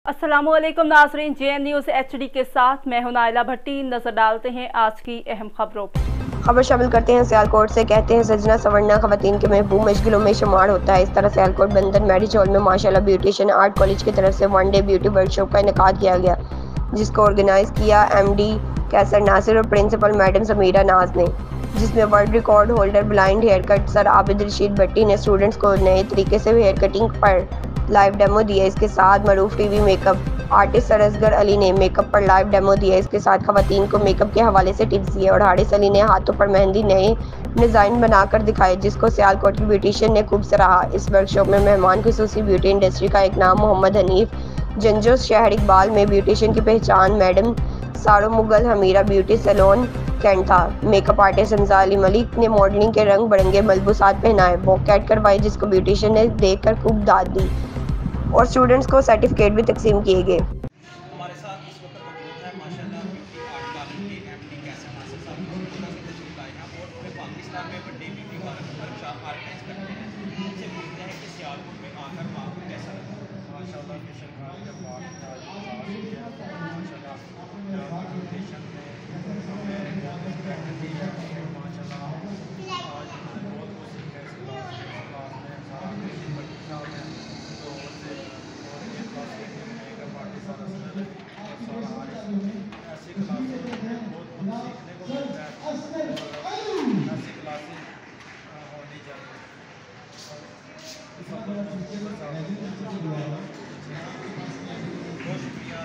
अस्सलामुअलैकुम नाज़रीन, JN news HD के साथ मैं हूं नाइला भट्टी। नजर डालते हैं आज की अहम खबरों पर। खबर शामिल करते हैं सियालकोट से। कहते हैं सजना संवरना खवातीन के महबूब मशगलों में शुमार होता है। इस तरह सियालकोट बंदर मैरिज हॉल में माशाल्लाह ब्यूटिशियन आर्ट कॉलेज की तरफ से 1 डे ब्यूटी वर्कशॉप का इनेकाद किया गया, जिसको ऑर्गेनाइज किया MD कैसर नासिर और प्रिंसिपल मैडम समीरा नाज ने, जिसमें world record holder blind haircut sir Abid Rashid Bhatti ने स्टूडेंट्स को नए तरीके से हेयर कटिंग पर लाइव डेमो दिया। इसके साथ Maroof TV makeup artist sir Asgar Ali ने मेकअप पर लाइव डेमो दिया। इसके साथ खवातीन को मेकअप के हवाले से टिप्स दिए और हारिस अली ने हाथों पर मेहंदी नए डिज़ाइन बनाकर दिखाए, जिसको सियालकोट की ब्यूटिशियन ने खूब सराहा। इस वर्कशॉप में मेहमान खुसूसी ब्यूटी इंडस्ट्री का एक नाम मोहम्मद हनीफ जंजो शहर इकबाल में ब्यूटिशियन की पहचान madam Saro Mughal Hamira beauty salon Cantt था। मेकअप आर्टिस्ट हमजा अली मलिक ने मॉडलिंग के रंग बिरंगे मलबूसात पहनाए, बॉकेट करवाई, जिसको ब्यूटिशियन ने देखकर खूब दाद दी और स्टूडेंट्स को सर्टिफिकेट भी तकसीम किए गए। हमारे साथ इस वक्त मौजूद है माशाल्लाह ब्यूटी आर्ट कॉलेज के MD कैसर नासिर साहब मौजूदा से तशरीफ लाए हैं और पूरे पाकिस्तान में बड़े ब्यूटी वर्कशॉप ऑर्गेनाइज करते हैं। उनसे पूछते हैं कि सियालकोट में आकर आपको कैसा लगा। माशाल्लाह बेशक जब बात माशाल्लाह ब्यूटिशियन ने हमें बहुत इंस्पायरेशन दी है और माशाल्लाह आज हमने बहुत कुछ सीखा है इस क्लास में। सारा कुछ बच्चे साहब हैं तो उससे और ये क्लास मेकअप आर्टिस्ट सारा और सारा हारिस ऐसी क्लासें बहुत कुछ सीखने को मिलता है और ऐसी क्लासें होनी चाहिए। बहुत शुक्रिया।